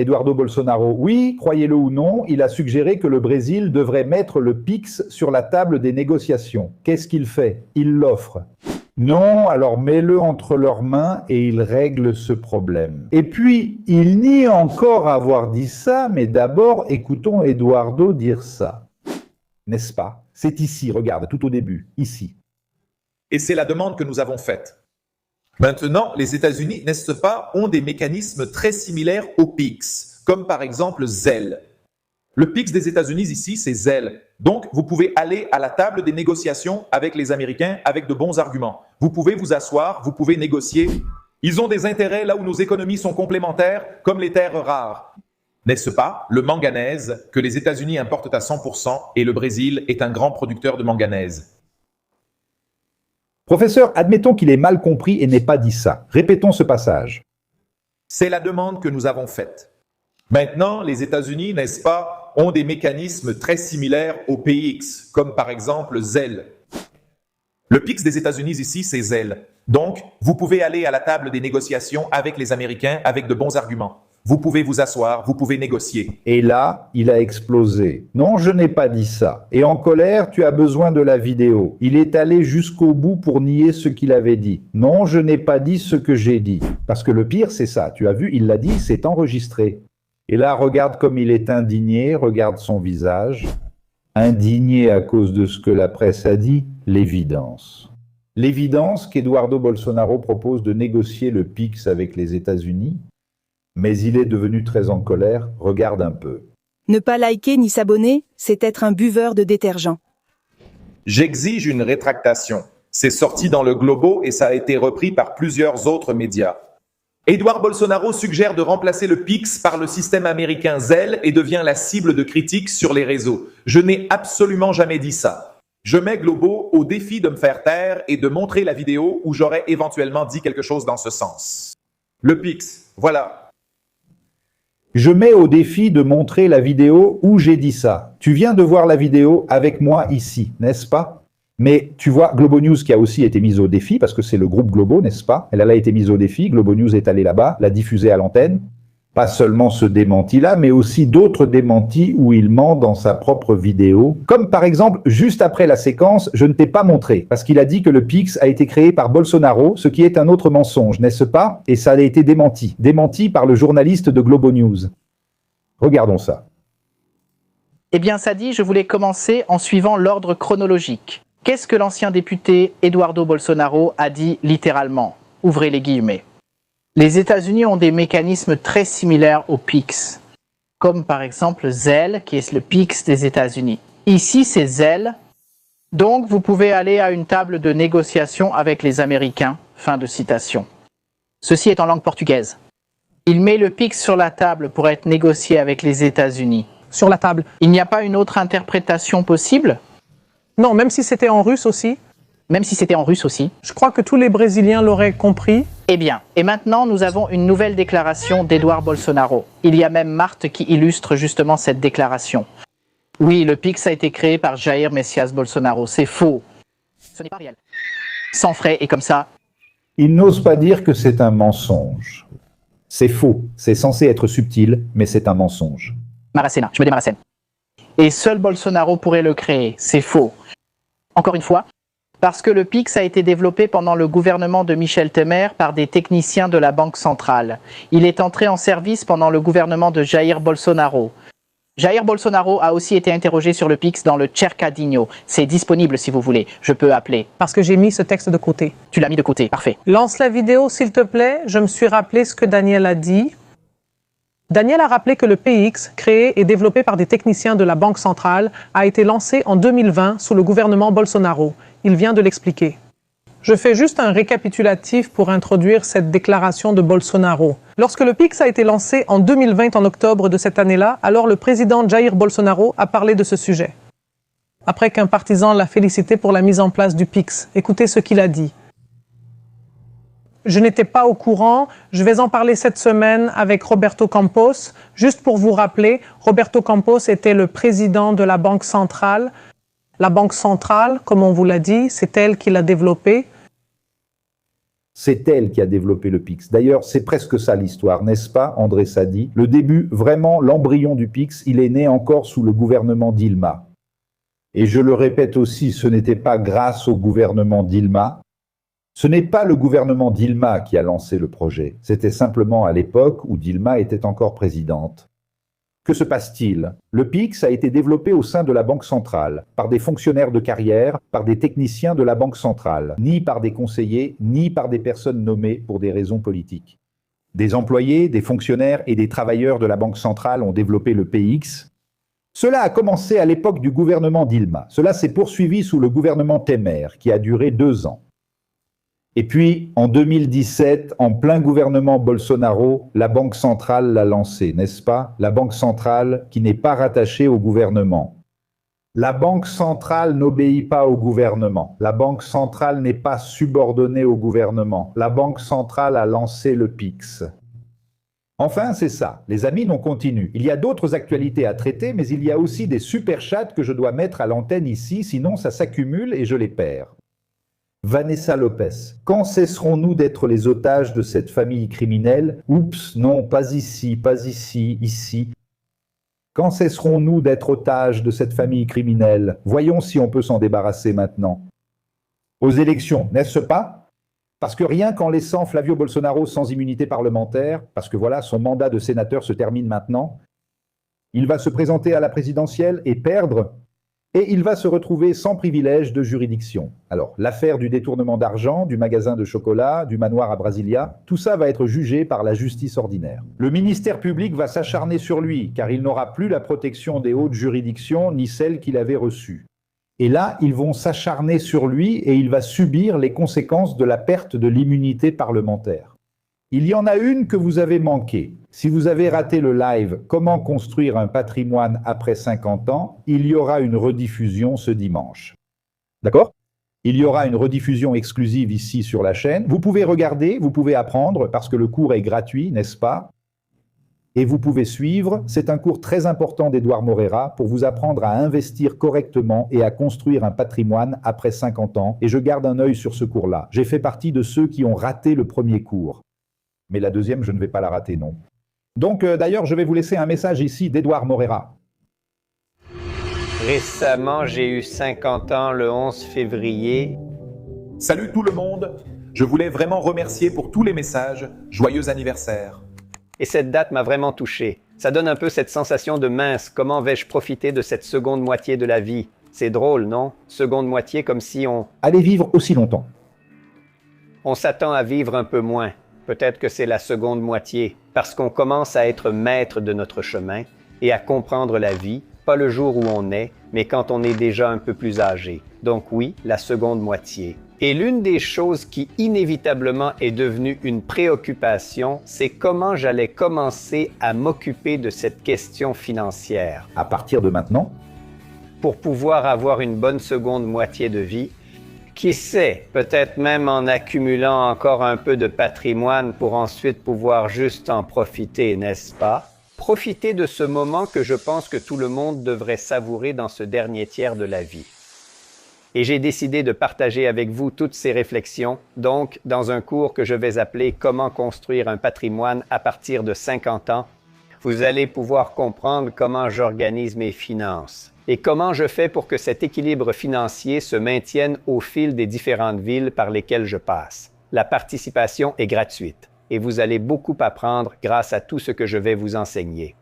Eduardo Bolsonaro, oui, croyez-le ou non, il a suggéré que le Brésil devrait mettre le PIX sur la table des négociations. Qu'est-ce qu'il fait? Il l'offre. Non, alors mets-le entre leurs mains et il règle ce problème. Et puis, il nie encore avoir dit ça, mais d'abord, écoutons Eduardo dire ça. N'est-ce pas? C'est ici, regarde, tout au début, ici. Et c'est la demande que nous avons faite. Maintenant, les États-Unis, n'est-ce pas, ont des mécanismes très similaires au PIX, comme par exemple Zelle. Le PIX des États-Unis ici, c'est Zelle. Donc, vous pouvez aller à la table des négociations avec les Américains avec de bons arguments. Vous pouvez vous asseoir, vous pouvez négocier. Ils ont des intérêts là où nos économies sont complémentaires, comme les terres rares. N'est-ce pas, le manganèse, que les États-Unis importent à 100% et le Brésil est un grand producteur de manganèse. Professeur, admettons qu'il ait mal compris et n'ait pas dit ça. Répétons ce passage. C'est la demande que nous avons faite. Maintenant, les États-Unis, n'est-ce pas, ont des mécanismes très similaires au PIX, comme par exemple Zelle. Le PIX des États-Unis ici, c'est Zelle. Donc, vous pouvez aller à la table des négociations avec les Américains avec de bons arguments. Vous pouvez vous asseoir, vous pouvez négocier. Et là, il a explosé. Non, je n'ai pas dit ça. Et en colère, tu as besoin de la vidéo. Il est allé jusqu'au bout pour nier ce qu'il avait dit. Non, je n'ai pas dit ce que j'ai dit. Parce que le pire, c'est ça. Tu as vu, il l'a dit, c'est enregistré. Et là, regarde comme il est indigné, regarde son visage. Indigné à cause de ce que la presse a dit, l'évidence. L'évidence qu'Eduardo Bolsonaro propose de négocier le PIX avec les États-Unis, mais il est devenu très en colère, regarde un peu. Ne pas liker ni s'abonner, c'est être un buveur de détergent. J'exige une rétractation. C'est sorti dans le Globo et ça a été repris par plusieurs autres médias. Eduardo Bolsonaro suggère de remplacer le PIX par le système américain Zelle et devient la cible de critiques sur les réseaux. Je n'ai absolument jamais dit ça. Je mets Globo au défi de me faire taire et de montrer la vidéo où j'aurais éventuellement dit quelque chose dans ce sens. Le PIX, voilà. Je mets au défi de montrer la vidéo où j'ai dit ça. Tu viens de voir la vidéo avec moi ici, n'est-ce pas? Mais tu vois, Globo News qui a aussi été mise au défi, parce que c'est le groupe Globo, n'est-ce pas? Elle a été mise au défi, Globo News est allé là-bas, l'a diffusée à l'antenne. Pas seulement ce démenti-là, mais aussi d'autres démentis où il ment dans sa propre vidéo. Comme par exemple, juste après la séquence, je ne t'ai pas montré, parce qu'il a dit que le PIX a été créé par Bolsonaro, ce qui est un autre mensonge, n'est-ce pas? Et ça a été démenti. Démenti par le journaliste de Globo News. Regardons ça. Eh bien, Sadi, je voulais commencer en suivant l'ordre chronologique. Qu'est-ce que l'ancien député Eduardo Bolsonaro a dit littéralement? Ouvrez les guillemets. Les États-Unis ont des mécanismes très similaires au PIX, comme par exemple Zelle, qui est le PIX des États-Unis. Ici, c'est Zelle. Donc, vous pouvez aller à une table de négociation avec les Américains. Fin de citation. Ceci est en langue portugaise. Il met le PIX sur la table pour être négocié avec les États-Unis. Sur la table. Il n'y a pas une autre interprétation possible? Non, même si c'était en russe aussi. Même si c'était en russe aussi. Je crois que tous les Brésiliens l'auraient compris. Eh bien, et maintenant nous avons une nouvelle déclaration d'Eduardo Bolsonaro. Il y a même Marthe qui illustre justement cette déclaration. Oui, le PIX a été créé par Jair Messias Bolsonaro. C'est faux. Ce n'est pas réel. Sans frais et comme ça. Il n'ose pas dire que c'est un mensonge. C'est faux. C'est censé être subtil, mais c'est un mensonge. Maracena, je me démaracène. Et seul Bolsonaro pourrait le créer. C'est faux. Encore une fois, parce que le PIX a été développé pendant le gouvernement de Michel Temer par des techniciens de la Banque centrale. Il est entré en service pendant le gouvernement de Jair Bolsonaro. Jair Bolsonaro a aussi été interrogé sur le PIX dans le Cercadinho. C'est disponible si vous voulez. Je peux appeler. Parce que j'ai mis ce texte de côté. Tu l'as mis de côté, parfait. Lance la vidéo s'il te plaît. Je me suis rappelé ce que Daniel a dit. Daniel a rappelé que le PIX, créé et développé par des techniciens de la Banque centrale, a été lancé en 2020 sous le gouvernement Bolsonaro. Il vient de l'expliquer. Je fais juste un récapitulatif pour introduire cette déclaration de Bolsonaro. Lorsque le PIX a été lancé en 2020 en octobre de cette année-là, alors le président Jair Bolsonaro a parlé de ce sujet. Après qu'un partisan l'a félicité pour la mise en place du PIX, écoutez ce qu'il a dit. Je n'étais pas au courant, je vais en parler cette semaine avec Roberto Campos. Juste pour vous rappeler, Roberto Campos était le président de la Banque centrale. La Banque centrale, comme on vous l'a dit, c'est elle qui l'a développée. C'est elle qui a développé le PIX. D'ailleurs, c'est presque ça l'histoire, n'est-ce pas, André Sadi? Le début, vraiment, l'embryon du PIX, il est né encore sous le gouvernement Dilma. Et je le répète aussi, ce n'était pas grâce au gouvernement Dilma. Ce n'est pas le gouvernement Dilma qui a lancé le projet. C'était simplement à l'époque où Dilma était encore présidente. Que se passe-t-il? Le PIX a été développé au sein de la Banque centrale, par des fonctionnaires de carrière, par des techniciens de la Banque centrale, ni par des conseillers, ni par des personnes nommées pour des raisons politiques. Des employés, des fonctionnaires et des travailleurs de la Banque centrale ont développé le PIX. Cela a commencé à l'époque du gouvernement Dilma. Cela s'est poursuivi sous le gouvernement Temer, qui a duré 2 ans. Et puis, en 2017, en plein gouvernement Bolsonaro, la Banque centrale l'a lancé, n'est-ce pas? La Banque centrale qui n'est pas rattachée au gouvernement. La Banque centrale n'obéit pas au gouvernement. La Banque centrale n'est pas subordonnée au gouvernement. La Banque centrale a lancé le PIX. Enfin, c'est ça. Les amis, on continue. Il y a d'autres actualités à traiter, mais il y a aussi des super chats que je dois mettre à l'antenne ici, sinon ça s'accumule et je les perds. Vanessa Lopez, quand cesserons-nous d'être les otages de cette famille criminelle? Oups, non, pas ici, pas ici, ici. Quand cesserons-nous d'être otages de cette famille criminelle? Voyons si on peut s'en débarrasser maintenant. Aux élections, n'est-ce pas? Parce que rien qu'en laissant Flavio Bolsonaro sans immunité parlementaire, parce que voilà, son mandat de sénateur se termine maintenant, il va se présenter à la présidentielle et perdre. Et il va se retrouver sans privilège de juridiction. Alors, l'affaire du détournement d'argent, du magasin de chocolat, du manoir à Brasilia, tout ça va être jugé par la justice ordinaire. Le ministère public va s'acharner sur lui, car il n'aura plus la protection des hautes juridictions, ni celle qu'il avait reçue. Et là, ils vont s'acharner sur lui et il va subir les conséquences de la perte de l'immunité parlementaire. Il y en a une que vous avez manquée. Si vous avez raté le live « Comment construire un patrimoine après 50 ans », il y aura une rediffusion ce dimanche. D'accord? Il y aura une rediffusion exclusive ici sur la chaîne. Vous pouvez regarder, vous pouvez apprendre, parce que le cours est gratuit, n'est-ce pas? Et vous pouvez suivre. C'est un cours très important d'Edouard Moreira pour vous apprendre à investir correctement et à construire un patrimoine après 50 ans. Et je garde un œil sur ce cours-là. J'ai fait partie de ceux qui ont raté le premier cours. Mais la deuxième, je ne vais pas la rater, non. Donc, d'ailleurs, je vais vous laisser un message ici d'Edouard Moreira. Récemment, j'ai eu 50 ans le 11 février. Salut tout le monde. Je voulais vraiment remercier pour tous les messages. Joyeux anniversaire. Et cette date m'a vraiment touché. Ça donne un peu cette sensation de mince. Comment vais-je profiter de cette seconde moitié de la vie? C'est drôle, non? Seconde moitié comme si Allez vivre aussi longtemps. on s'attend à vivre un peu moins. Peut-être que c'est la seconde moitié, parce qu'on commence à être maître de notre chemin et à comprendre la vie, pas le jour où on est, mais quand on est déjà un peu plus âgé. Donc oui, la seconde moitié. Et l'une des choses qui inévitablement est devenue une préoccupation, c'est comment j'allais commencer à m'occuper de cette question financière. À partir de maintenant, Pour pouvoir avoir une bonne seconde moitié de vie, qui sait, peut-être même en accumulant encore un peu de patrimoine pour ensuite pouvoir juste en profiter, n'est-ce pas? Profiter de ce moment que je pense que tout le monde devrait savourer dans ce dernier tiers de la vie. Et j'ai décidé de partager avec vous toutes ces réflexions, donc dans un cours que je vais appeler « Comment construire un patrimoine à partir de 50 ans », vous allez pouvoir comprendre comment j'organise mes finances et comment je fais pour que cet équilibre financier se maintienne au fil des différentes villes par lesquelles je passe. La participation est gratuite et vous allez beaucoup apprendre grâce à tout ce que je vais vous enseigner.